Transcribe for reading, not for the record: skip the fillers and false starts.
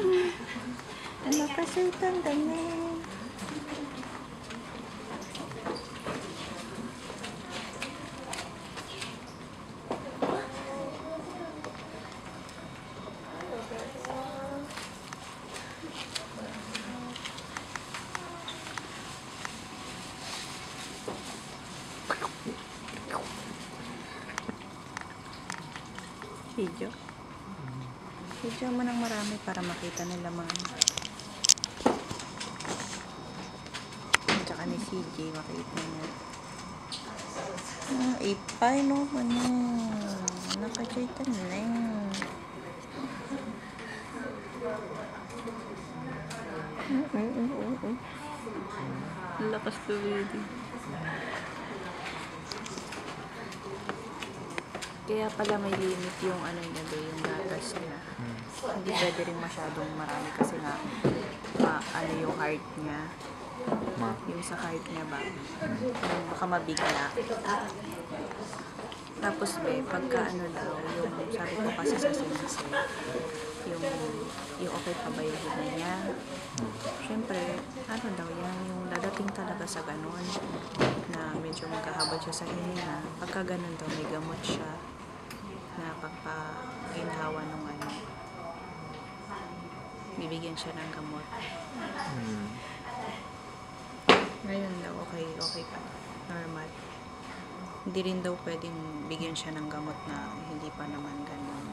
Ano kasi itong dami? Video. Video mo ng marami para makita nila mga tsaka ni CJ makita niya. Ipay no ano nakachaitan na lakas to baby. Kaya pala may limit yung ano niya do, yung gatas niya. Hindi pwede rin masyadong marami kasi nga ano yung heart niya. Yung sa heart niya ba? Baka mabigla. Tapos pagka ano daw, yung sabi ko kasi sa sensei, yung okay pa ba yung hina niya? Siyempre, ano daw yan, yung dadating talaga sa ganun na medyo magkahabad siya sa hininga. Pagka ganun daw, may gamot siya na pagpa-ginhawa nung ano, bibigyan siya ng gamot. Ngayon daw, okay pa. Normal. Hindi rin daw pwedeng bigyan siya ng gamot na hindi pa naman ganun.